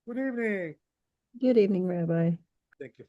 Good evening. Good evening, Rabbi. Thank you.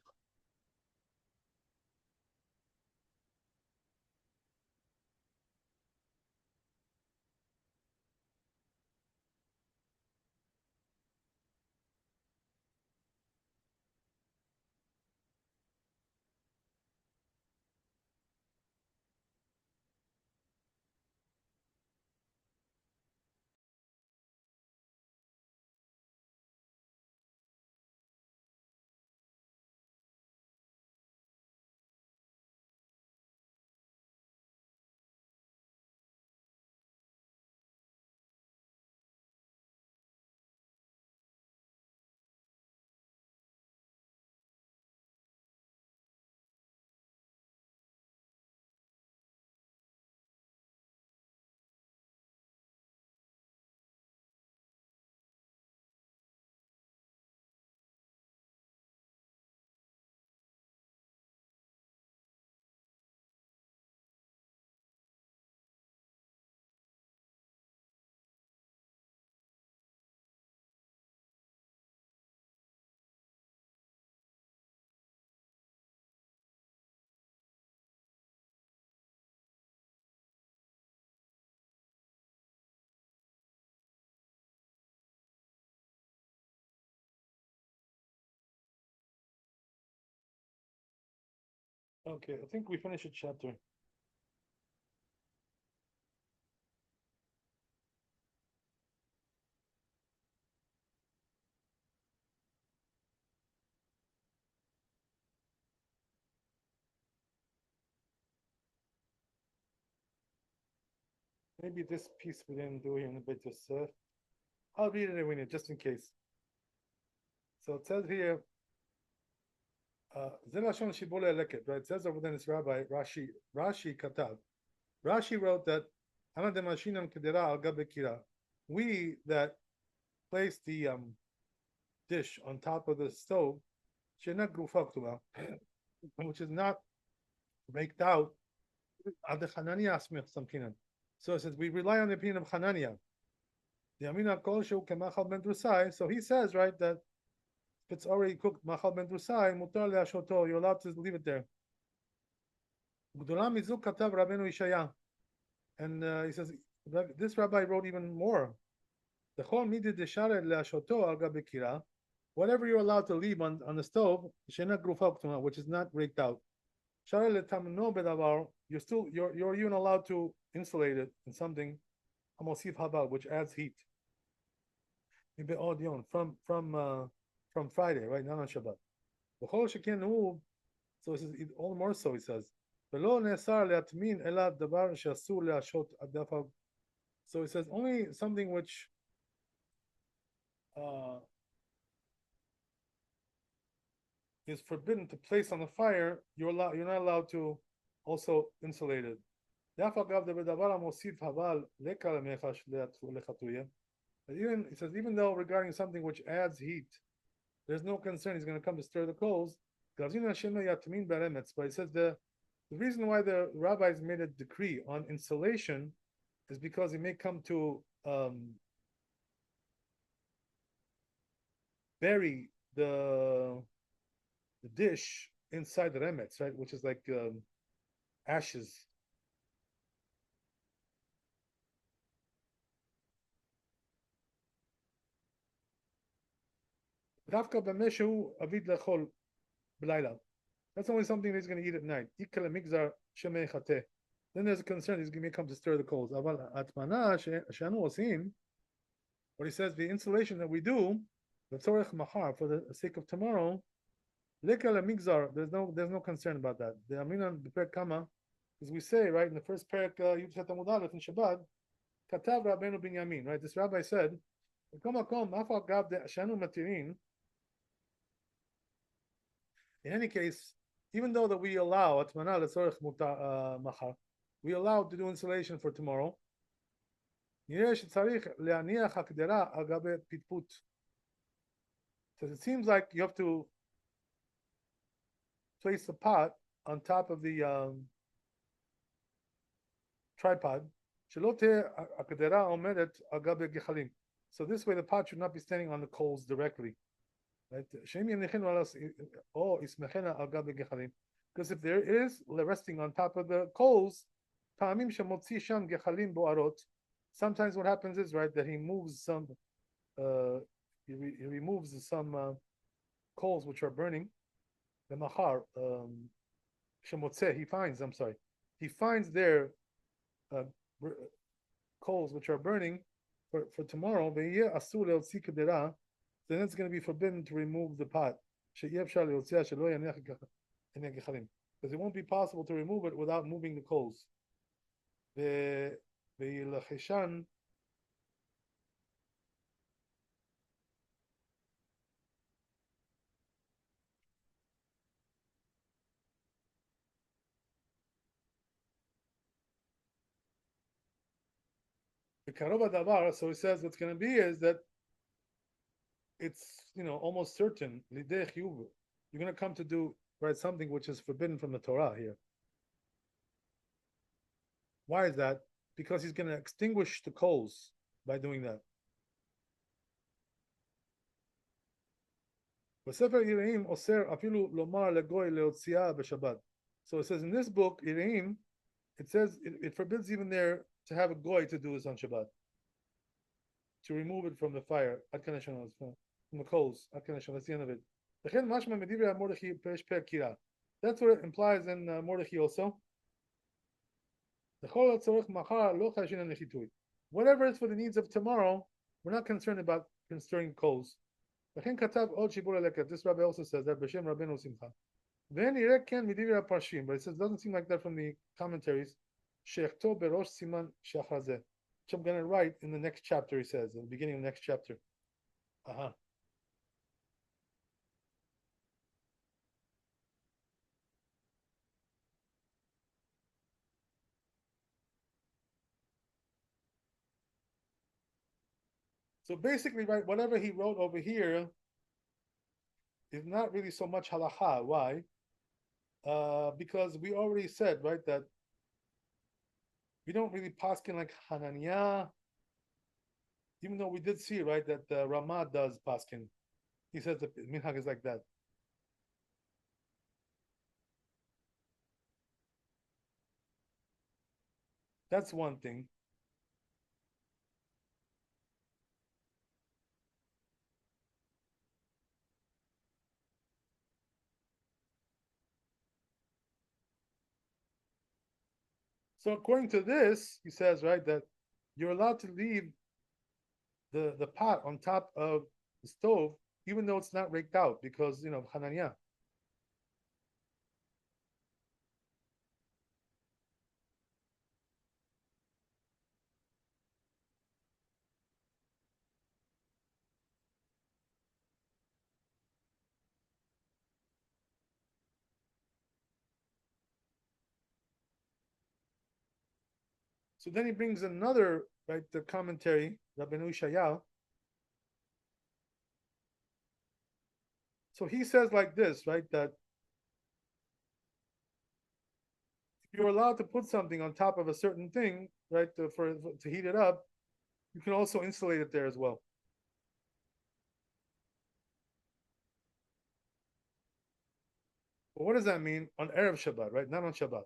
Okay, I think we finished a chapter. Maybe this piece we didn't do here in the Beit Yosef. I'll read it anyway, just in case. So it says here, זה לשון שיבול הלקט, right? It says over there in this rabbi, Rashi Katav. Rashi wrote that, "Ana demashinam kedera al gabe kira." We that place the dish on top of the stove, she'ena grufa ktuba, which is not baked out. Ad Hananiah asmich samkinan. So it says we rely on the opinion of Hananiah. The Amina Kolshu Kemachal Ben Drusai. So he says, right, that if it's already cooked, Machal Ben Drusai, Mutar Leashoto, you're allowed to leave it there. Gdula Mizuk Katav Rabbeinu Ishaya. And he says, this rabbi wrote even more. The Chol Midi Deshare Leashoto Al Gabekira. Whatever you're allowed to leave on the stove, Shena Grufak, which is not raked out. Share Letamno Bedavar, you're even allowed to insulate it in something, Amosif Habal, which adds heat. From Friday, right? Not on Shabbat. So it says all the more so. He says, so it says only something which uh, is forbidden to place on the fire. You're not allowed to also insulate it. Even it says even though regarding something which adds heat, there's no concern. He's going to come to stir the coals. But he says the reason why the rabbis made a decree on insulation is because he may come to bury the dish inside the remetz, right, which is like ashes. Dafka b'meshu avid lechol b'layla. That's only something that he's going to eat at night. Then there's a concern he's going to come to stir the coals. What he says, the insulation that we do, the tzorech mahar, for the sake of tomorrow, there's no concern about that. The aminan b'per kama, as we say, right, in the first parak, Yud Amud Aleph in Shabbat, katav Rabbeinu Binyamin, right, this rabbi said, in any case, even though that we allow we allow to do insulation for tomorrow. Because it seems like you have to place the pot on top of the tripod. So So this way the pot should not be standing on the coals directly. Right? Because if there is resting on top of the coals, sometimes what happens is, right, that he moves some, he removes some coals which are burning, the mahar, he finds there uh, coals which are burning for tomorrow, then it's going to be forbidden to remove the pot. Because it won't be possible to remove it without moving the coals. The karova davar, so he says what's going to be is that it's almost certain you're going to come to do right something which is forbidden from the Torah here. Why is that? Because he's going to extinguish the coals by doing that. So it says in this book, Ireim, it says it forbids even there to have a goy to do this on Shabbat, to remove it from the fire, from the coals. That's the end of it. That's what it implies in Mordechai also. Whatever is for the needs of tomorrow, we're not concerned about stirring coals. This Rabbi also says that B'Shem Rabbeinu Simcha. Then Ireken Midivir Parshim, but it says doesn't seem like that from the commentaries. Shechto Berosh Siman Shachrazeh, which I'm going to write in the next chapter. He says in the beginning of the next chapter. So basically, right, whatever he wrote over here is not really so much halacha. Why? Because we already said, right, that we don't really paskin like Hananiah, even though we did see, right, that Ramah does paskin. He says that minhag is like that. That's one thing. So according to this, he says, right, that you're allowed to leave the pot on top of the stove, even though it's not raked out, because Hananiah. So then he brings another, right, the commentary, Rabbi Shayal. So he says like this, right, that if you're allowed to put something on top of a certain thing, right, to heat it up, you can also insulate it there as well. But what does that mean on Erev Shabbat, right? Not on Shabbat.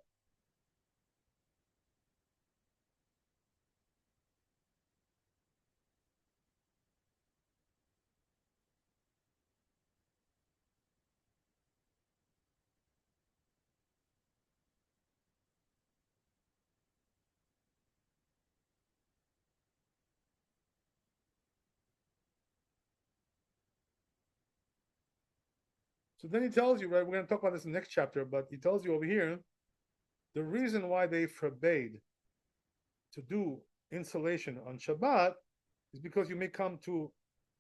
So then he tells you, right, we're going to talk about this in the next chapter, but he tells you over here, the reason why they forbade to do insulation on Shabbat is because you may come to,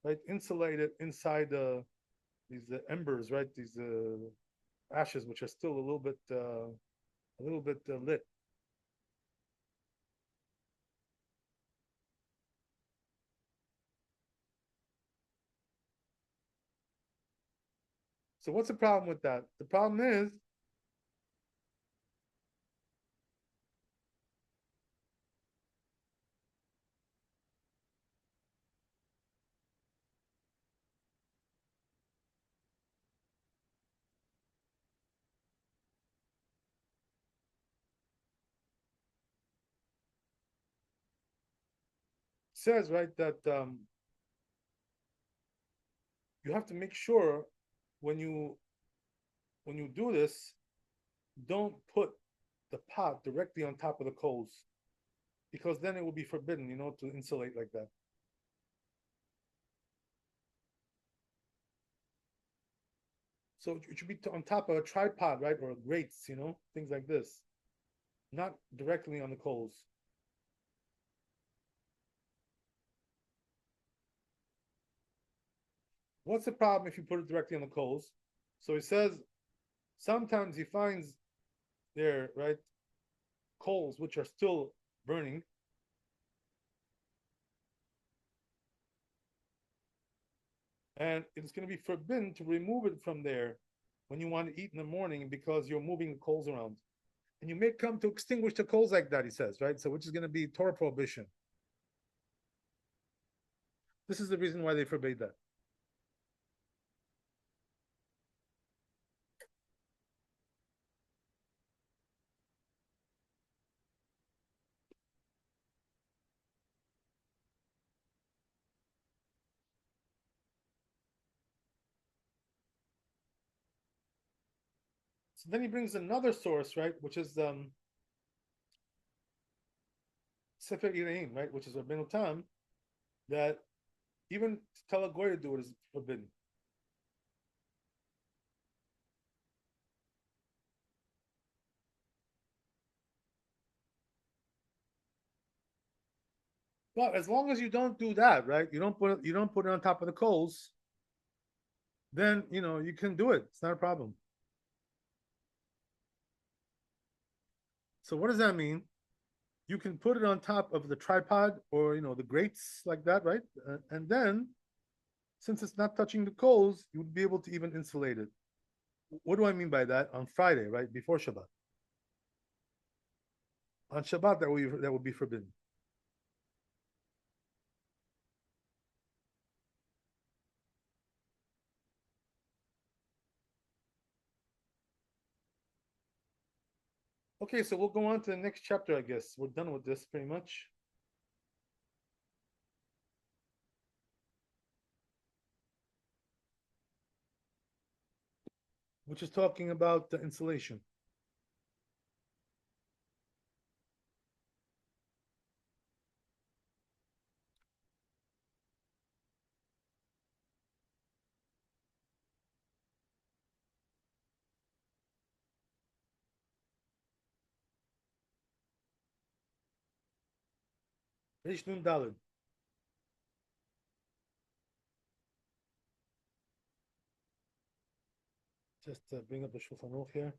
right, insulate it inside these embers, right, these ashes, which are still a little bit lit. So what's the problem with that? The problem is says, right, that you have to make sure when you do this, don't put the pot directly on top of the coals, because then it will be forbidden, to insulate like that. So it should be on top of a tripod, right, or grates, things like this, not directly on the coals. What's the problem if you put it directly on the coals? So he says sometimes he finds there, right, coals which are still burning. And it's going to be forbidden to remove it from there when you want to eat in the morning, because you're moving the coals around. And you may come to extinguish the coals like that, he says, right? So which is going to be Torah prohibition. This is the reason why they forbade that. So then he brings another source, right, which is Sefer Iraim, right, which is Rabbeinu Tam, that even to tell a goy to do it is forbidden. But as long as you don't do that, right, you don't put it on top of the coals, then you can do it. It's not a problem. So what does that mean? You can put it on top of the tripod, or the grates like that, right? And then, since it's not touching the coals, you would be able to even insulate it. What do I mean by that? On Friday, right, before Shabbat. On Shabbat, that would be forbidden. Okay, so we'll go on to the next chapter, I guess. We're done with this pretty much. Which is talking about the insulation. Reish Nun Daled. Just bring up the Shulchan Aruch here.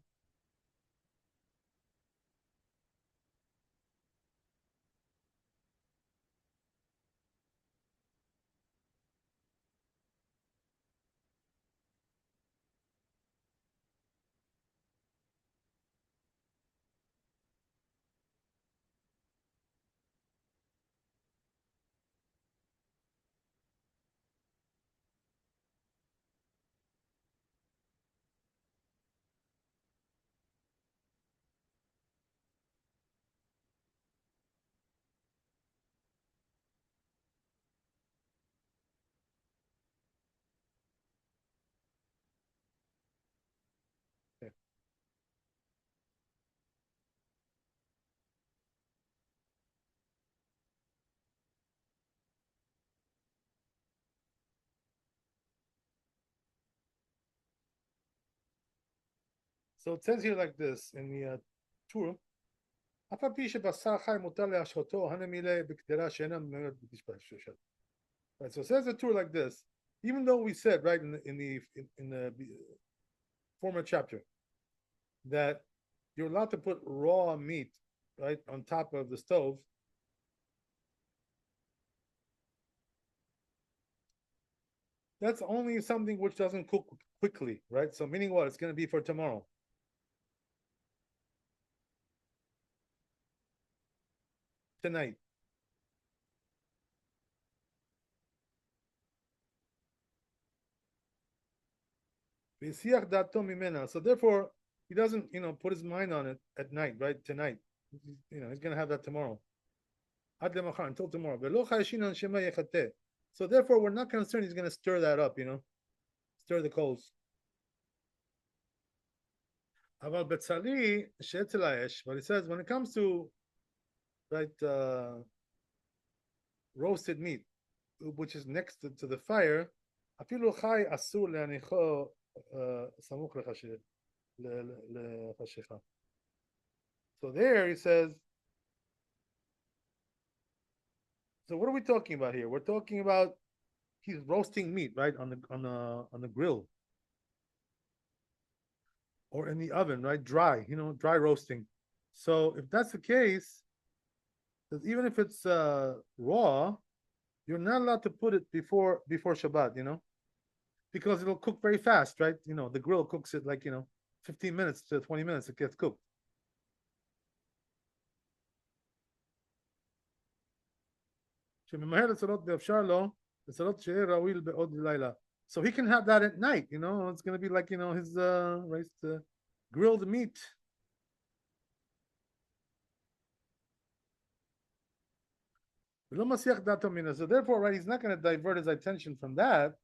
Okay. So it says here like this in the Torah. Right, so it says the Torah like this. Even though we said, right, in the former chapter, that you're allowed to put raw meat, right, on top of the stove. That's only something which doesn't cook quickly, right? So meaning what? It's going to be for tomorrow. Tonight. So therefore, he doesn't, put his mind on it at night, right? Tonight. He's going to have that tomorrow. until tomorrow. So therefore, we're not concerned he's going to stir that up, stir the coals. But he says when it comes to roasted meat, which is next to the fire, so there he says, so what are we talking about here? We're talking about he's roasting meat, right, on the grill or in the oven, right? Dry, dry roasting. So if that's the case, even if it's raw, you're not allowed to put it before Shabbat, because it'll cook very fast, right? The grill cooks it like 15 minutes to 20 minutes, it gets cooked. So he can have that at night, it's going to be like his grilled meat. So therefore, right, he's not going to divert his attention from that,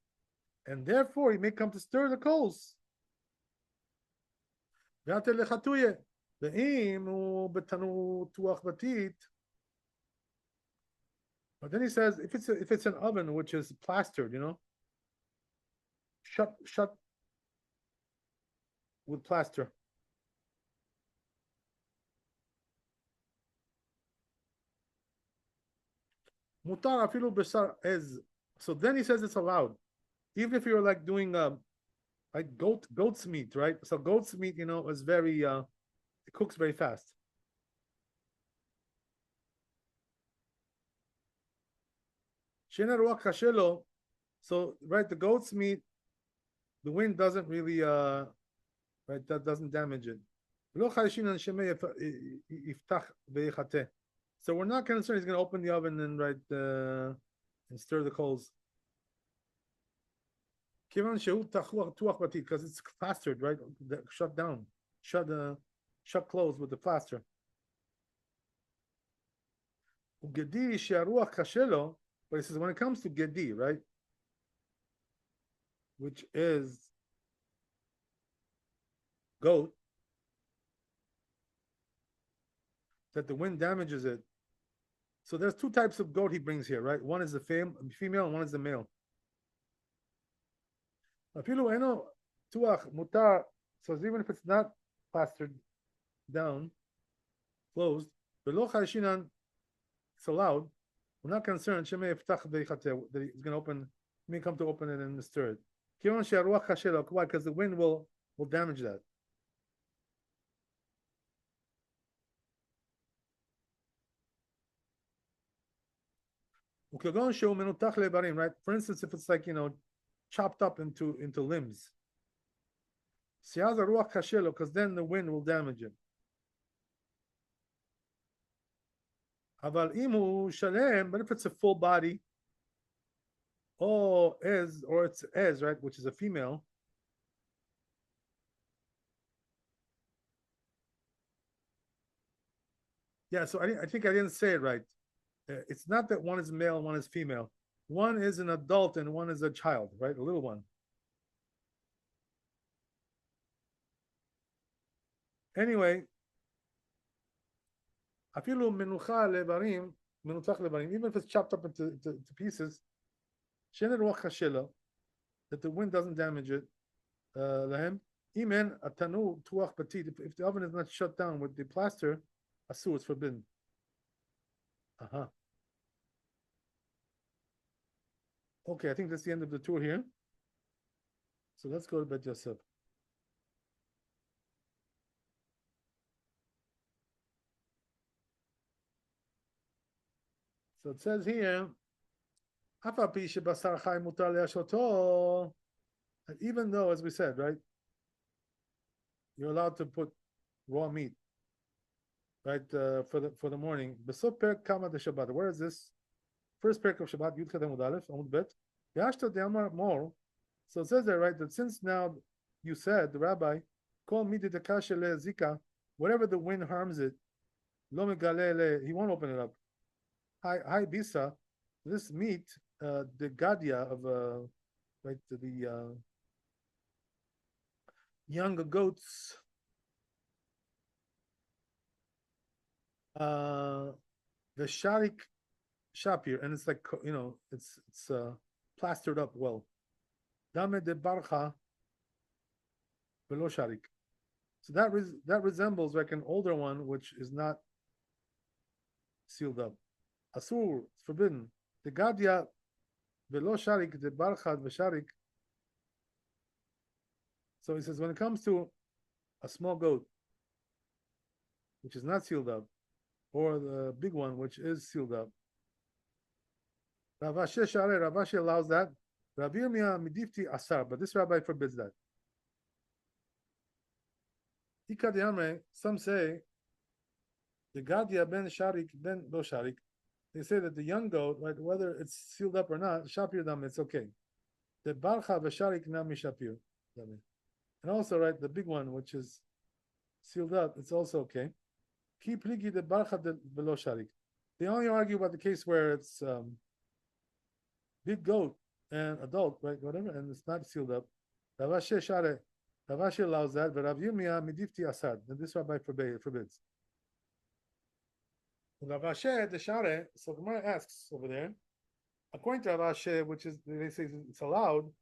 and therefore he may come to stir the coals. But then he says, if it's an oven which is plastered, shut with plaster. So then he says it's allowed, even if you're like doing like goat's meat, right? So goat's meat, is very it cooks very fast. So right, the goat's meat, the wind doesn't really right, that doesn't damage it. So we're not concerned he's going to open the oven and and stir the coals. Because it's plastered, right? Shut down, shut closed with the plaster. But he says when it comes to gedi, right, which is goat, that the wind damages it. So there's two types of goat he brings here, right? One is the female and one is the male. So even if it's not plastered down, closed, it's allowed. We're not concerned that he's going to open, may come to open it and stir it. Why? Because the wind will damage that. Right? For instance, if it's like chopped up into limbs, because then the wind will damage it. But if it's a full body, or it's ez, right, which is a female. Yeah, so I think I didn't say it right. It's not that one is male and one is female. One is an adult and one is a child, right? A little one. Anyway, even if it's chopped up into pieces, that the wind doesn't damage it. If the oven is not shut down with the plaster, asur is forbidden. Okay, I think that's the end of the tour here. So let's go to Bet Yosef. So it says here, that even though, as we said, right, you're allowed to put raw meat, right, for the morning. Where is this? First parak of Shabbat, Yud Chet Amud Aleph, Amud Bet. So it says there, right, that since now you said, the rabbi, call me the zika, whatever the wind harms it, he won't open it up. Hi bisa. This meat, the gadia of right the young goats, the sharik shapir, and it's like it's plastered up well. Dame de barcha below sharik. So that resembles like an older one which is not sealed up. Asur, it's forbidden. The gadia below sharik, the barcha v'sharik. So he says when it comes to a small goat which is not sealed up, or the big one which is sealed up, Rav Ashi allows that. Rabbi Yirmiyah midifti asar, but this rabbi forbids that. Some say the gadia ben sharik ben lo sharik. They say that the young goat, right, whether it's sealed up or not, shapir dam, it's okay. The barcha v'sharik nami shapir. And also, right, the big one which is sealed up, it's also okay. Ki pligi the barcha below sharik. They only argue about the case where it's big goat and adult, right, whatever, and it's not sealed up. Rav Ashi allows that, but Rav Yirmiyah midifti asad. And this rabbi forbids. Rav Ashi the share. So Gemara asks over there, according to Rav Ashi, which is they say it's allowed,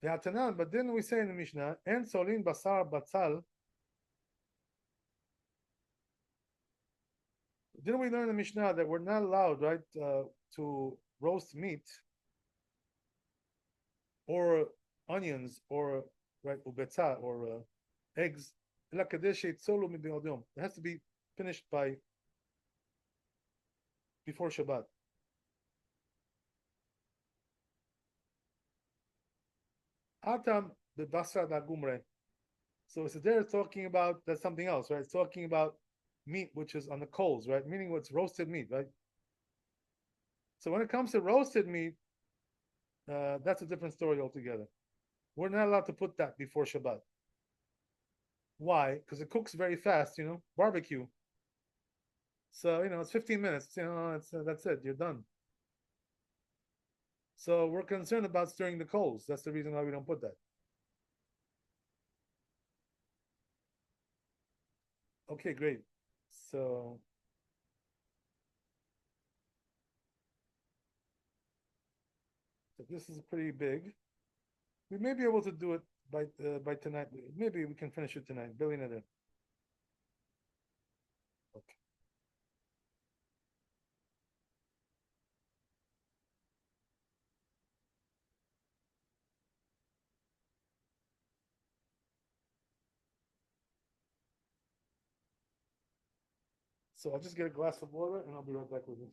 but didn't we say in the Mishnah, en solin basar batzal? Didn't we learn in the Mishnah that we're not allowed, right, to roast meat or onions or right ubetza or eggs? It has to be finished by before Shabbat. Atam bebasra dagumre. So it's there talking about that's something else, right? It's talking about meat which is on the coals, right? Meaning what's roasted meat, right? So when it comes to roasted meat, that's a different story altogether. We're not allowed to put that before Shabbat. Why? Because it cooks very fast, barbecue. So, it's 15 minutes, that's it, you're done. So we're concerned about stirring the coals. That's the reason why we don't put that. Okay, great. So this is pretty big. We may be able to do it by tonight. Maybe we can finish it tonight. Billionaire. Okay. So I'll just get a glass of water and I'll be right back with you.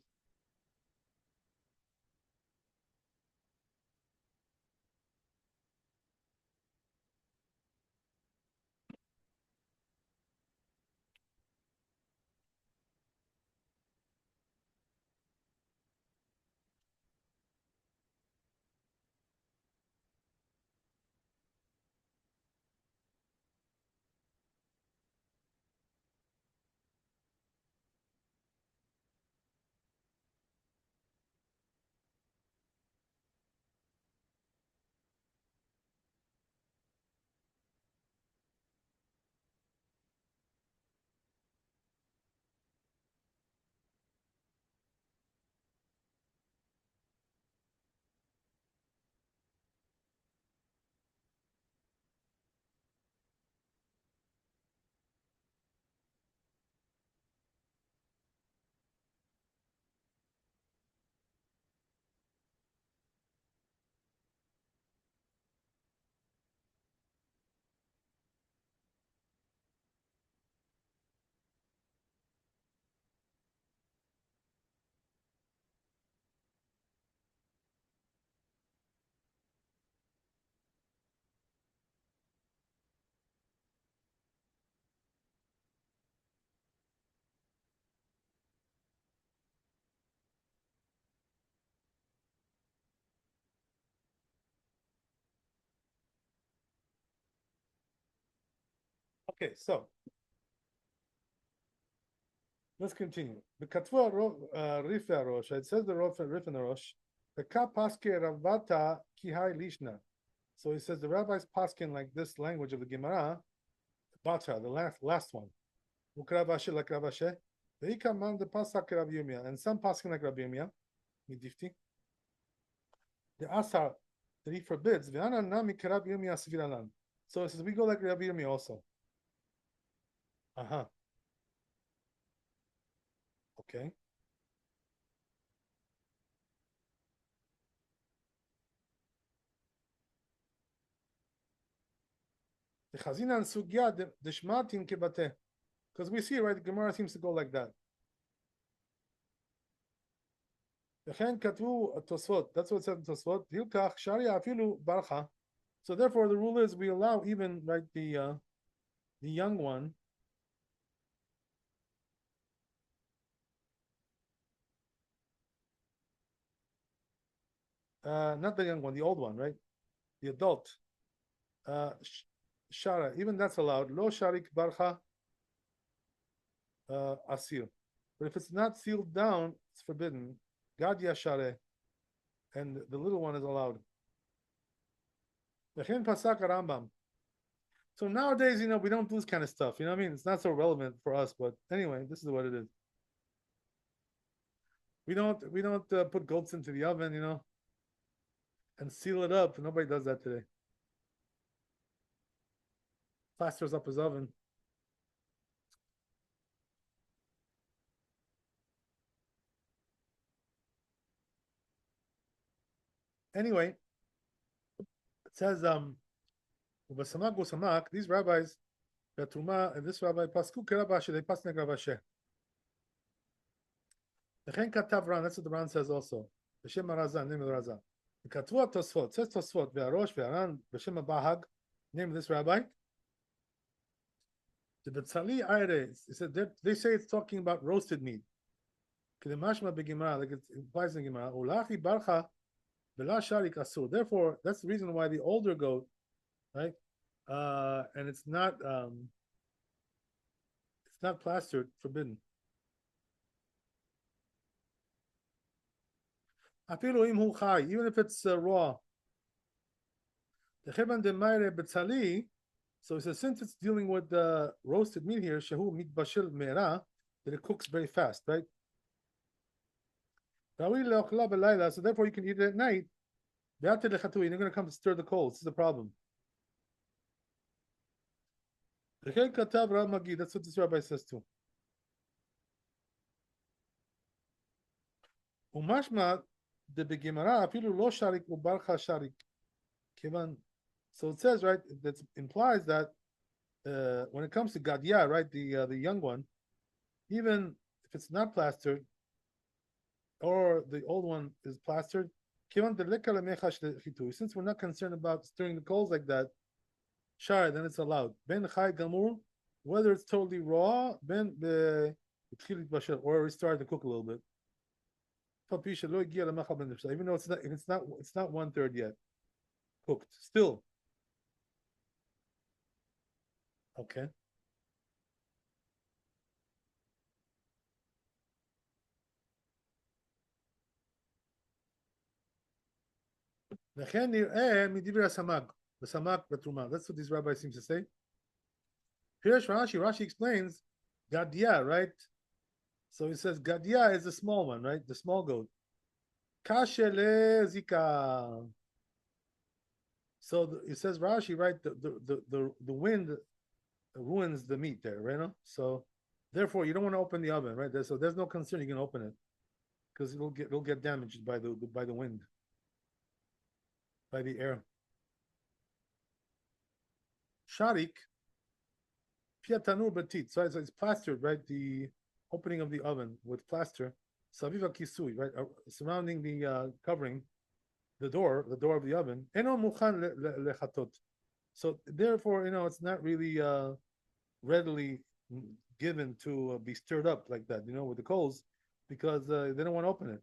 Okay, so Let's continue. The Katva Rif Arosh, it says the Rif and Arosh, the Ka Paske Ravata Kihai Lishna. So he says the rabbis paskin like this language of the Gemara, Bata, the last one. Ukravashe like Ravashe. The Ikaman the Pasak Rabbi Yirmiyah, and some paskin like Rabbi Yirmiyah, Midifti. The Asar that he forbids, V'ana Nami Rabbi Yirmiyah Siviranan. So it says we go like Rabbi Yirmiyah also. Uh-huh. Okay. The Chazina and Sugya the Shmatin Kebate. Because we see, right, the Gemara seems to go like that. That's what it says in Tosfot. So therefore, the rule is we allow even like the young one. Not the young one, the old one, right? The adult. Shara, even that's allowed. Lo sharik barcha asir. But if it's not sealed down, it's forbidden. Gad yashare, and the little one is allowed. So nowadays, we don't do this kind of stuff. You know what I mean? It's not so relevant for us, but anyway, this is what it is. We don't put goats into the oven, and seal it up. Nobody does that today. Plasters up his oven. Anyway, it says these rabbis, Betruma and this rabbi Pasku Kerabashe, they pass Negrabashe. That's what the Ran says also. B'Shem Razan, name of the Razan. The Katva Tosfot says Tosfot ve'Arosh ve'Aran B'Shem Bahag, name of this rabbi. The Betzali Aire, he said they say it's talking about roasted meat. Kedemashma beGemara, like it implies in Gemara. Ulachi Barcha Bela Sharik Asur. Therefore, that's the reason why the older goat, right, and it's not plastered, forbidden. Even if it's raw. So it says since it's dealing with the roasted meat here, shehu mitbashil me'era, that it cooks very fast, right? So therefore you can eat it at night. You're going to come to stir the coals. This is the problem. That's what this rabbi says too. Umashma the begemara afilu lo sharik ubarcha sharik. So it says, right, that implies that when it comes to gadia, right, the young one, even if it's not plastered or the old one is plastered, since we're not concerned about stirring the coals like that, shar, then it's allowed. Ben chai gamur, whether it's totally raw, ben or we start to cook a little bit. Even though it's not 1/3 yet cooked, still. Okay. That's what this rabbi seems to say. Here's Rashi explains Gadia, right? So he says Gadia is the small one, right? The small goat. Kashele zika. So it says Rashi, right? The wind ruins the meat there, right? So therefore, you don't want to open the oven, right? So there's no concern you can open it because it'll get damaged by the wind, by the air. Sharik, piatanur betit. So it's plastered, right? The opening of the oven with plaster. Saviva kisui, right? Surrounding the covering, the door of the oven. Eno mukhan lechatot. So therefore, it's not really readily given to be stirred up like that, with the coals, because they don't want to open it.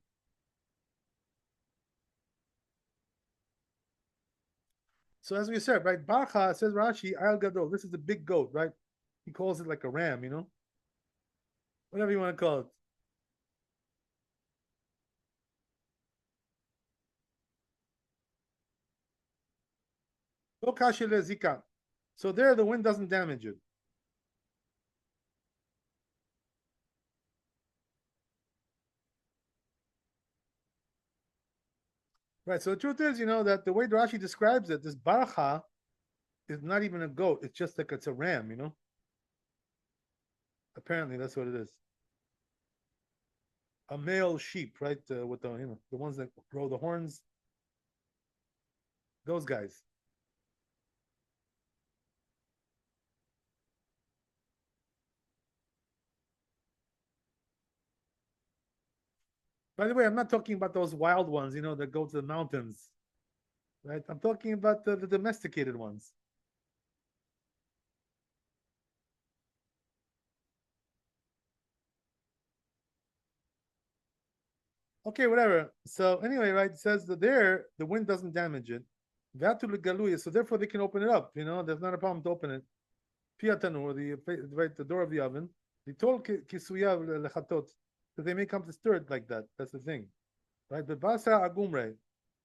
So as we said, right, Bacha says Rashi, Al Gadol, this is a big goat, right? He calls it like a ram, whatever you want to call it. So there, the wind doesn't damage it. Right. So the truth is, that the way Rashi describes it, this barcha is not even a goat. It's just like it's a ram. Apparently, that's what it is. A male sheep, right? With the ones that grow the horns. Those guys. By the way, I'm not talking about those wild ones, that go to the mountains, right? I'm talking about the domesticated ones. Okay, whatever. So anyway, right, it says that there the wind doesn't damage it. So therefore they can open it up. There's not a problem to open it. Piatanu, the door of the oven. The told kisuya lechatot, that they may come to stir it like that. That's the thing, right? But basa agumre.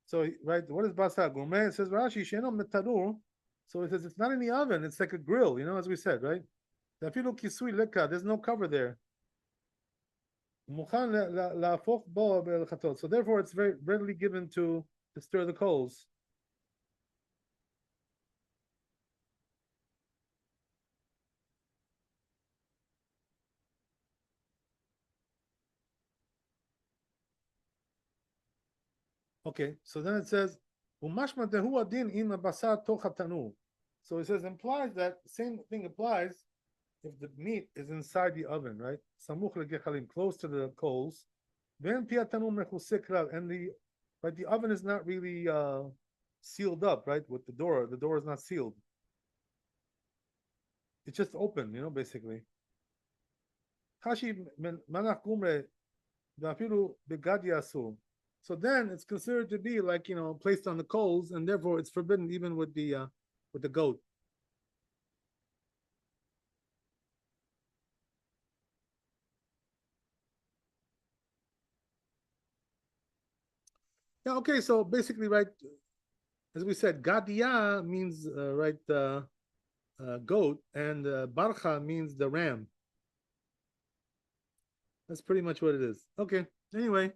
So right, what is basa agumre? It says Rashi sheno metarur. So it says it's not in the oven. It's like a grill. As we said, right? There's no cover there. So therefore, it's very readily given to stir the coals. Okay, so then it says, So it says implies that the same thing applies if the meat is inside the oven, right? Close to the coals. And the oven is not really sealed up, right? With the door. The door is not sealed. It's just open, basically. So then it's considered to be like placed on the coals, and therefore it's forbidden even with the goat. Yeah. Okay. So basically, right, as we said, gadia means right goat, and barcha means the ram. That's pretty much what it is. Okay. Anyway,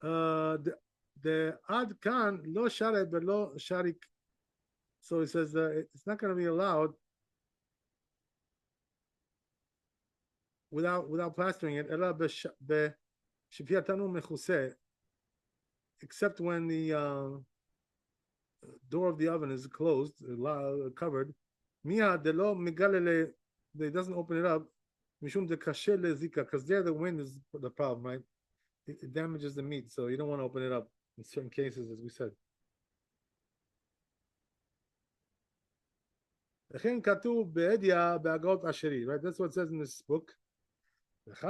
the ad kan lo sharet but lo sharik. So it says it's not going to be allowed without plastering it. Except when the door of the oven is closed, covered. Mia de lo migalele, they doesn't open it up. Mishum de kashe zika, because there the wind is the problem, right? It damages the meat, so you don't want to open it up in certain cases, as we said. Right? That's what it says in this book. That's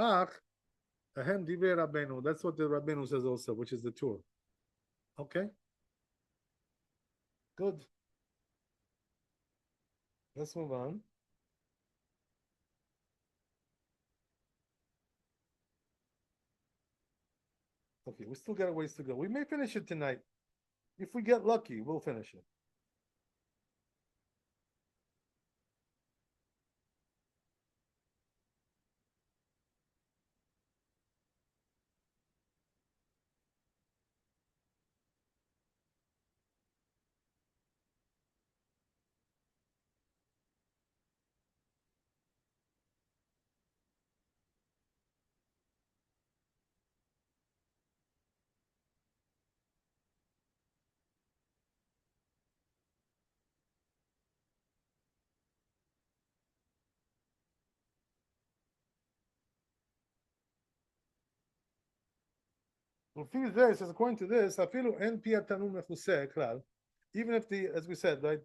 what the Rabbeinu says also, which is the tour. Okay. Good. Let's move on. Okay, we still got a ways to go. We may finish it tonight. If we get lucky, we'll finish it. It says according to this, even if as we said, right,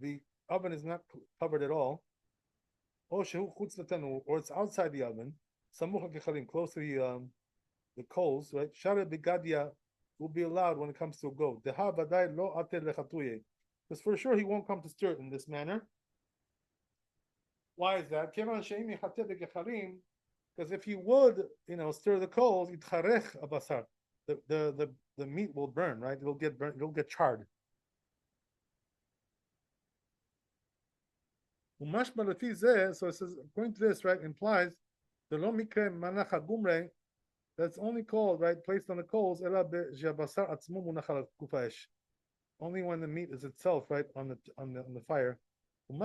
the oven is not covered at all, or it's outside the oven, close to the coals, right? Shara bigadia will be allowed when it comes to a goat. Because for sure he won't come to stir it in this manner. Why is that? Because if you would, stir the coals, the meat will burn, right? It'll get burnt, it'll get charred. So it says, according to this, right, implies the lo mikre manacha gumre, that's only called, right, placed on the coals, only when the meat is itself, right, on the fire. So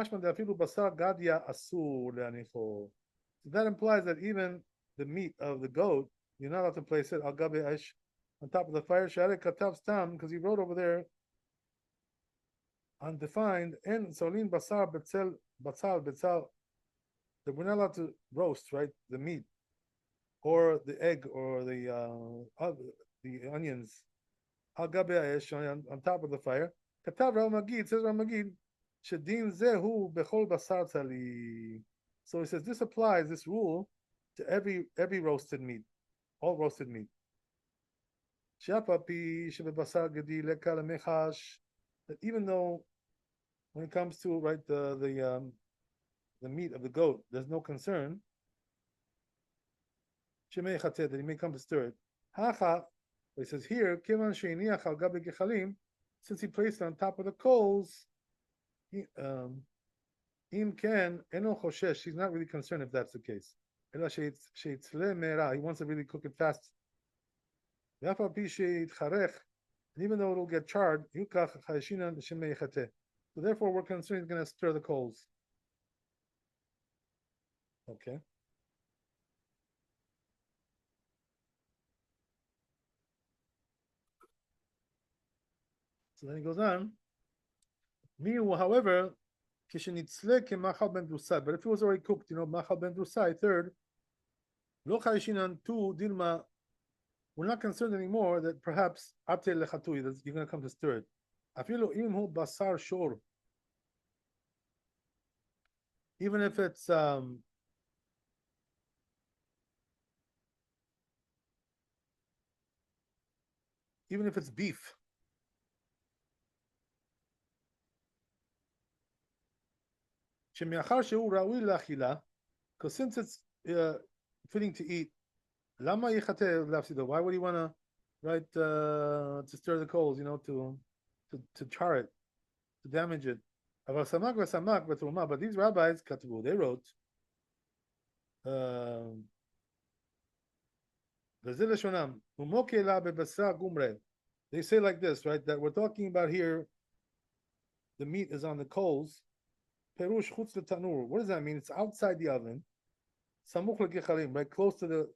that implies that even the meat of the goat, you're not allowed to place it al gabe esh on top of the fire. Share katav stam, because he wrote over there undefined and solin basar betzal that we're not allowed to roast, right, the meat or the egg or the onions al gabe esh on top of the fire. Katav Ral Magid, says Ral Magid, shedin zehu bechol basar tali. So he says this applies, this rule, to every roasted meat, all roasted meat. That even though when it comes to, right, the meat of the goat, there's no concern that he may come to stir it. He says here, since he placed it on top of the coals, he's not really concerned if that's the case. He wants to really cook it fast. And even though it'll get charred, so therefore we're concerned he's going to stir the coals. Okay. So then he goes on. However, but if it was already cooked, machal ben drusai, third, lo chayshinan tu dilma, we're not concerned anymore that perhaps ate lechatui, that you're going to come to stir it. Afilu imhu basar shor, even if it's beef. Because since it's fitting to eat, why would you want to, right, to stir the coals, to char it, to damage it? But these rabbis, they wrote, they say like this, right, that we're talking about here, the meat is on the coals. Perush chutz tanur. What does that mean? It's outside the oven. Samuch legechalim, right, close to the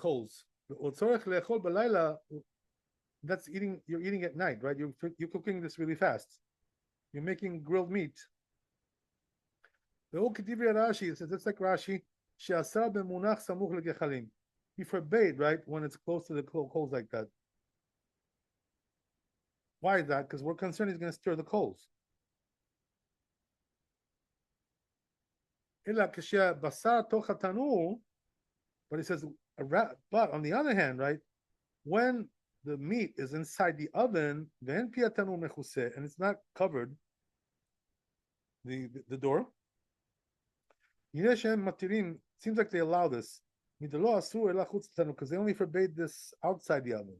coals. That's eating. You're eating at night, right? You're cooking this really fast. You're making grilled meat. Rashi says it's like Rashi. He forbade, right, when it's close to the coals like that. Why is that? Because we're concerned he's going to stir the coals. But he says, but on the other hand, right, when the meat is inside the oven, and it's not covered, the door, seems like they allow this, because they only forbade this outside the oven.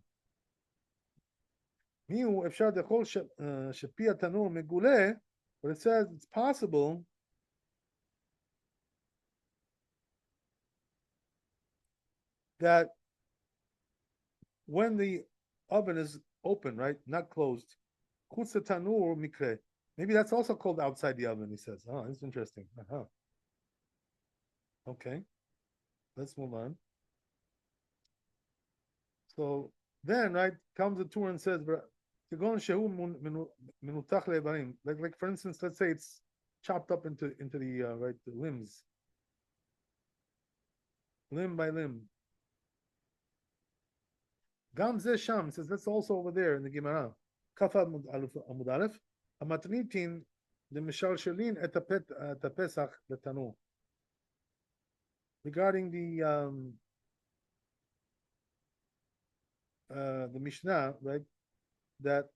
But it says it's possible that when the oven is open, right, not closed, maybe that's also called outside the oven, he says. Oh, it's interesting. Okay, let's move on. So then, right, comes the Torah and says, like for instance, let's say it's chopped up into the right, the limbs, limb by limb. Gam Zeh Sham says that's also over there in the Gemara. Kafad Amud Aleph. Amatnitin the Mishalshelin et Pesach Letanu. Regarding the Mishnah, right, that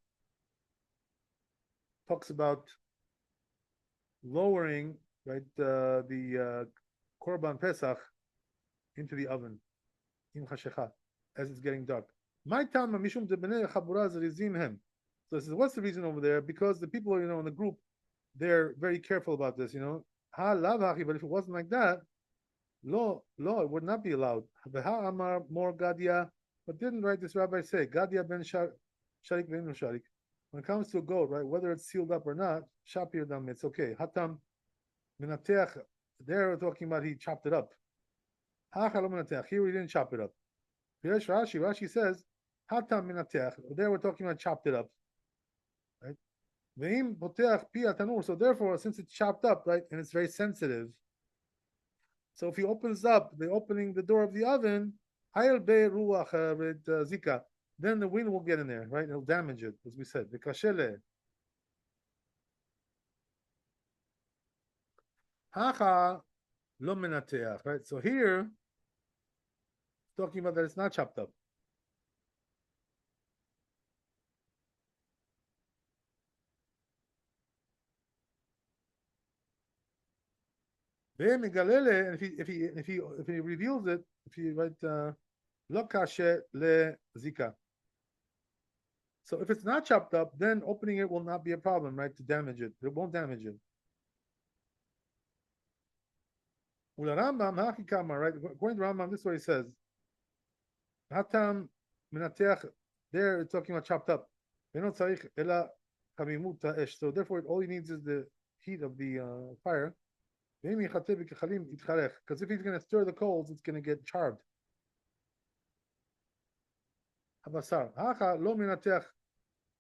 talks about lowering, right, the Korban Pesach into the oven, im chashecha, as it's getting dark. My time, mishum debnei chabura zerizim hem. So this is what's the reason over there? Because the people, in the group, they're very careful about this, Ha lav hachi, but if it wasn't like that, it would not be allowed. V'ha amar more gadia, but didn't this rabbi say gadia ben sharik ben sharik? When it comes to a goat, right, whether it's sealed up or not, shapir dam, it's okay. Hatam minateach, there we're talking about he chopped it up. Here we didn't chop it up. Rashi says, Hatam minateach, there we're talking about chopped it up. Right? Ve'im poteach pi atanur, so therefore, since it's chopped up, right, and it's very sensitive, so if he opens up the door of the oven, hayel be ruach zika, then the wind will get in there, right? It'll damage it, as we said. The kashele. Hacha lo menateach, right? So here, talking about that it's not chopped up. And if he reveals it, if he write lo kashe le zika. So if it's not chopped up, then opening it will not be a problem, right? To damage it, it won't damage it. Rambam hakikama, right? According to Rambam, this is what he says. Hatam minateach. There, it's talking about chopped up. So therefore, all he needs is the heat of the fire. Because if he's going to stir the coals, it's going to get charred.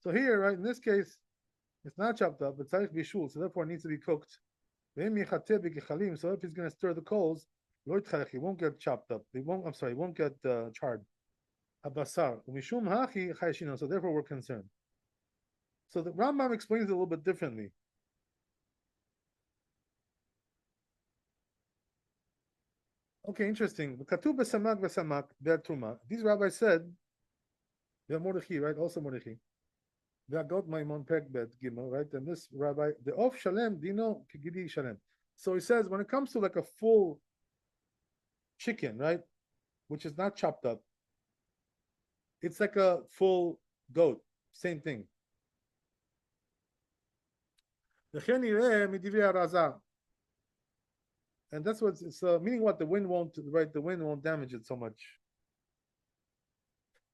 So here, right, in this case, it's not chopped up, but tzarich bishul, so therefore it needs to be cooked. So if he's going to stir the coals, he won't get chopped up. He won't get charred. So therefore we're concerned. So the Rambam explains it a little bit differently. Okay, interesting. These rabbis said, they're Mordechai, right? Also Mordechai. They got my Monpeg Gimel, right? And this rabbi, the of Shalem, Dino Kigidi Shalem. So he says, when it comes to like a full chicken, right? Which is not chopped up, it's like a full goat, same thing. And that's what it's meaning. What the wind won't, right? The wind won't damage it so much.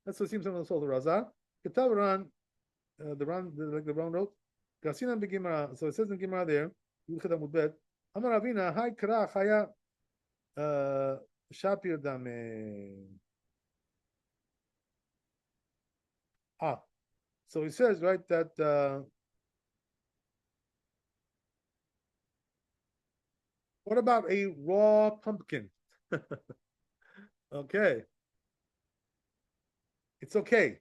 That's what seems to be the Raza. Ketav the Ran wrote. Gasina begimara. So it says in Gemara there. Yuchad Amud Amar Avina Hai Kara Chaya Shapir Dame. So he says, right, that what about a raw pumpkin? Okay. It's okay.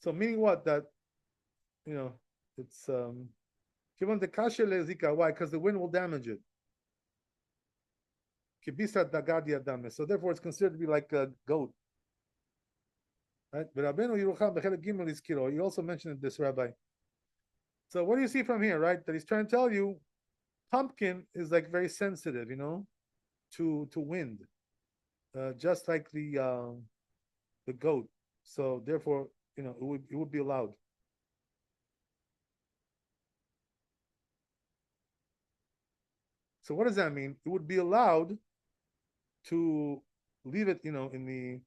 So meaning what? That, it's given the kasha lezika. Why? Because the wind will damage it. So therefore it's considered to be like a goat. Right? He also mentioned this, Rabbi. So what do you see from here, right? That he's trying to tell you pumpkin is like very sensitive, to wind. Just like the goat. So therefore, it would be allowed. So what does that mean? It would be allowed to leave it, in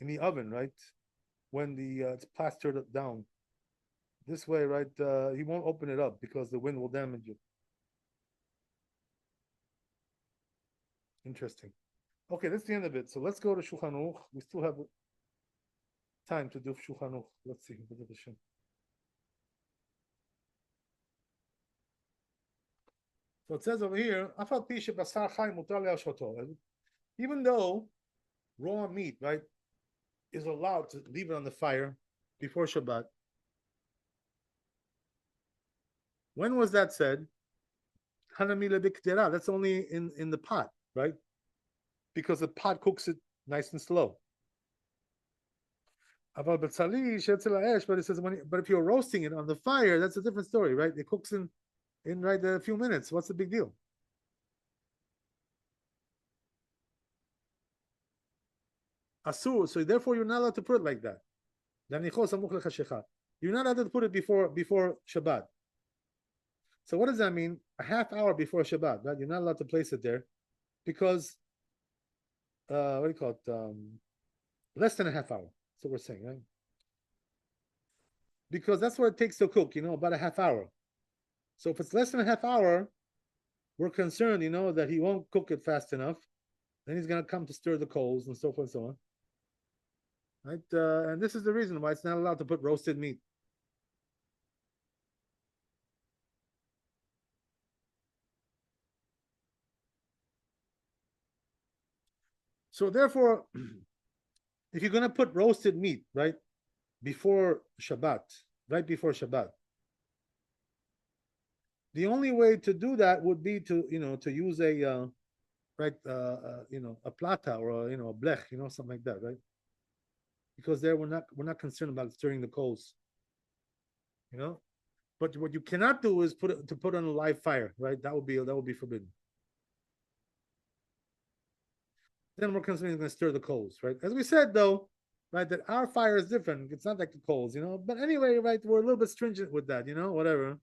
the oven, right? When it's plastered down. This way, right? He won't open it up because the wind will damage it. Interesting. Okay, that's the end of it. So let's go to Shulchan Aruch. We still have time to do Shulchan Aruch. Let's see. So it says over here, even though raw meat, right, is allowed to leave it on the fire before Shabbat. When was that said? That's only in the pot, right? Because the pot cooks it nice and slow. But it says but if you're roasting it on the fire, that's a different story, right? It cooks in in right a few minutes. What's the big deal? Asur. So therefore, you're not allowed to put it like that. You're not allowed to put it before Shabbat. So what does that mean? A half hour before Shabbat, right? You're not allowed to place it there because what do you call it? Less than a half hour. That's what we're saying, right? Because that's what it takes to cook, about a half hour. So if it's less than a half hour, we're concerned, that he won't cook it fast enough. Then he's going to come to stir the coals and so forth and so on. Right? And this is the reason why it's not allowed to put roasted meat. So therefore, if you're going to put roasted meat, right, before Shabbat, right before Shabbat, the only way to do that would be to use a a plata or a blech, something like that, right? Because there we're not concerned about stirring the coals, But what you cannot do is put on a live fire, right? That would be forbidden. Then we're concerned going to stir the coals, right? As we said though, right, that our fire is different. It's not like the coals, But anyway, right, we're a little bit stringent with that, whatever.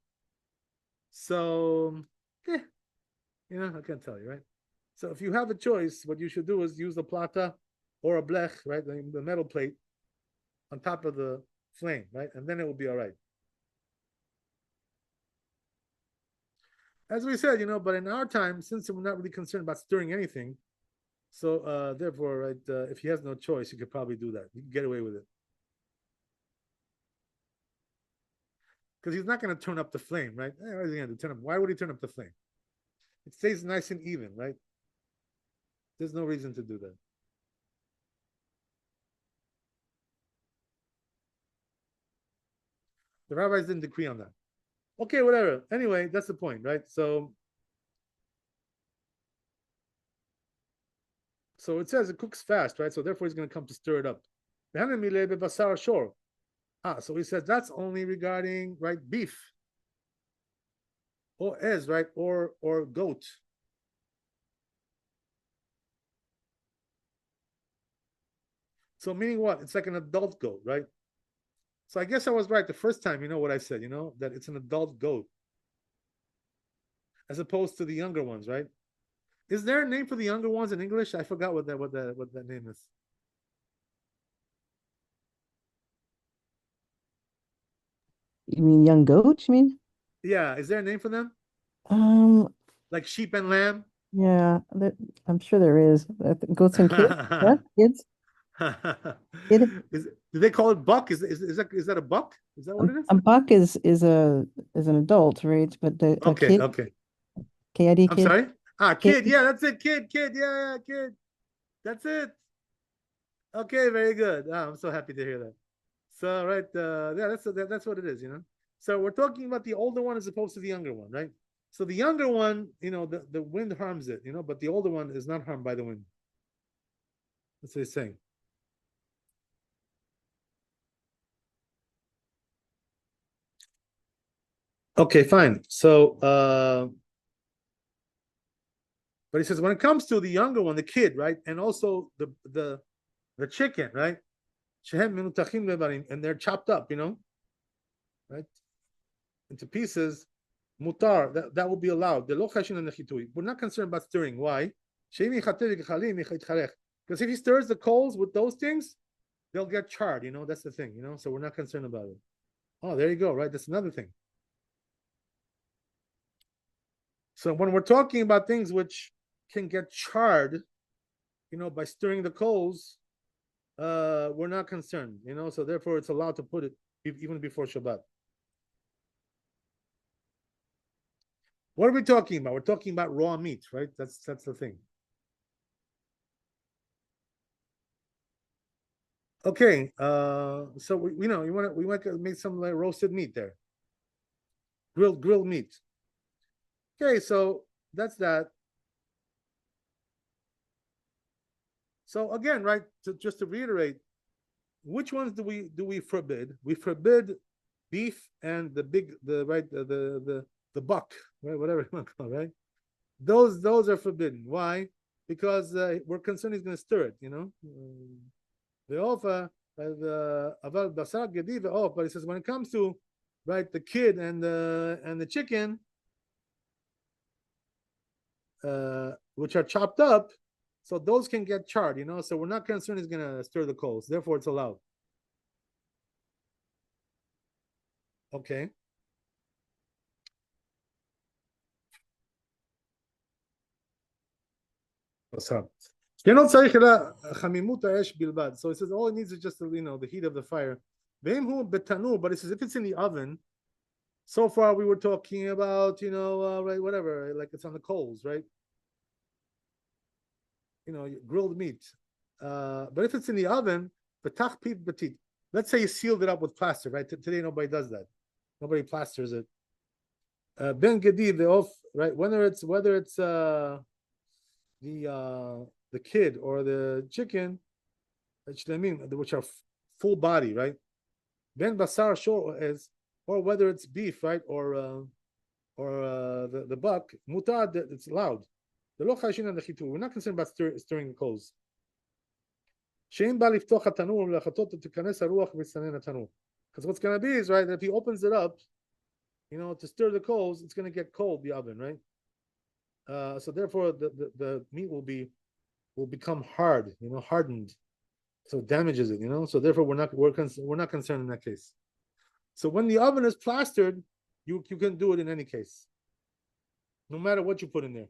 So, yeah, I can't tell you, right? So if you have a choice, what you should do is use a plata or a blech, right, the metal plate on top of the flame, right, and then it will be all right. As we said, but in our time, since we're not really concerned about stirring anything, so therefore, right, if he has no choice, he could probably do that. You can get away with it. Because he's not going to turn up the flame, right? What is he going to turn up? Why would he turn up the flame? It stays nice and even, right? There's no reason to do that. The rabbis didn't decree on that. Okay, whatever. Anyway, that's the point, right? So it says it cooks fast, right? So therefore he's going to come to stir it up. So he says that's only regarding, right, beef or ez, right, or goat. So meaning what? It's like an adult goat, right? So I guess I was right the first time, what I said, that it's an adult goat as opposed to the younger ones, right? Is there a name for the younger ones in English? I forgot what that name is. You mean young goat, you mean? Yeah, is there a name for them? Um, Like sheep and lamb? yeah, I'm sure there is. Goats and kids? What? Kids? Kid? Do they call it buck? Is that a buck? Is that what it is? A buck is an adult, right? But a Okay, kid, okay. KID I'm kid, sorry. kid. Kid. Yeah, that's it. Kid. Yeah, kid. That's it. Okay, very good. I'm so happy to hear that. So, right, yeah, that's what it is, So we're talking about the older one as opposed to the younger one, right? So the younger one, the wind harms it, but the older one is not harmed by the wind. That's what he's saying. Okay, fine. So, but he says when it comes to the younger one, the kid, right, and also the chicken, right, and they're chopped up, right, into pieces. Mutar, that will be allowed. We're not concerned about stirring. Why? Because if he stirs the coals with those things, they'll get charred. That's the thing. So we're not concerned about it. Oh, there you go. Right, that's another thing. So when we're talking about things which can get charred, by stirring the coals, we're not concerned. So therefore it's allowed to put it even before Shabbat. What are we talking about? We're talking about raw meat, right? That's the thing. Okay, so we want to make some like roasted meat there, grilled meat. Okay, so that's that. So again, right? Just to reiterate, which ones do we forbid? We forbid beef and the the buck, right? Whatever you want to call it, right? Those are forbidden. Why? Because we're concerned he's going to stir it, The offer, aval basar gedi ve'of, but he says when it comes to right the kid and the chicken, which are chopped up, so those can get charred, So we're not concerned he's going to stir the coals. Therefore, it's allowed. Okay. So it says all it needs is just the heat of the fire. But it says if it's in the oven, so far we were talking about right, whatever, like it's on the coals, right? Grilled meat. But if it's in the oven, let's say you sealed it up with plaster, right? Today nobody does that. Nobody plasters it. Ben Gedi the off, right? Whether it's the kid or the chicken, which are full body, right? Ben basar shor is, or whether it's beef, right, or the buck, mutad, it's allowed. We're not concerned about stirring the coals. Because what's going to be is, right, if he opens it up, to stir the coals, it's going to get cold, the oven, right? So therefore, the meat will become hard, hardened, so it damages it, So therefore, we're not concerned in that case. So when the oven is plastered, you can do it in any case, no matter what you put in there.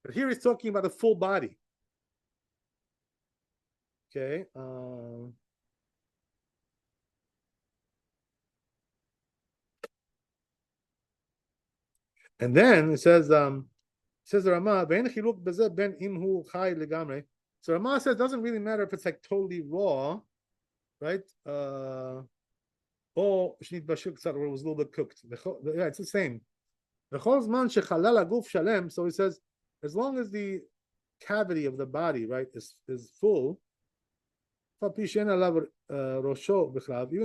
But here he's talking about a full body. Okay. And then it says the Rama, so Rama says it doesn't really matter if it's like totally raw, right? Or it was a little bit cooked. Yeah, it's the same. So he says, as long as the cavity of the body, right, is full, even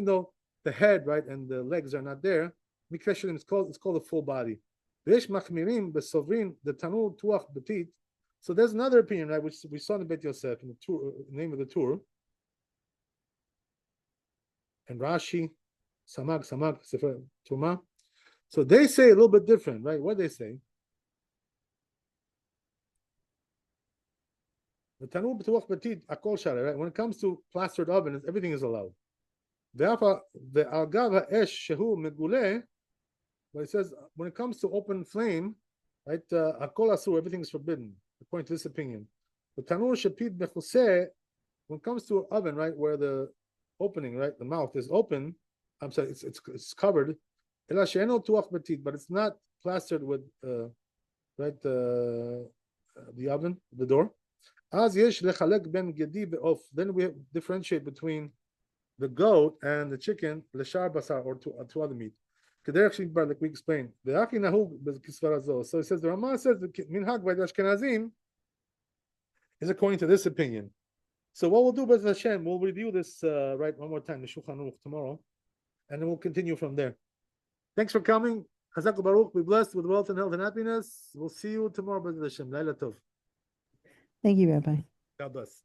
though the head, right, and the legs are not there, it's called a full body. So there's another opinion, right, which we saw in the Bet Yosef, in the tour, name of the tour, and Rashi, Samag, Sefer Tuma. So they say a little bit different, right? What do they say? The Tanur B'tuach Petit Akol Shara, right? When it comes to plastered oven, everything is allowed. The Algav Ha'esh Shehu Meguleh, but it says when it comes to open flame, right? Akol Asur, everything is forbidden, according to this opinion. The Tanur Shepid Bechuseh, when it comes to an oven, right, where the opening, right, the mouth is open, I'm sorry, it's covered, but it's not plastered with right, the oven, the door. Then we differentiate between the goat and the chicken, l'shar basar, or to other meat. They're actually, like we explained, so it says the Rama says the minhag by the Ashkenazim is according to this opinion. So what we'll do, B'ez Hashem, we'll review this right one more time, the Shulchan Aruch tomorrow, and then we'll continue from there. Thanks for coming. Chazak Baruch, be blessed with wealth and health and happiness. We'll see you tomorrow, B'ez Hashem. Laila Tov. Thank you, Rabbi. God bless.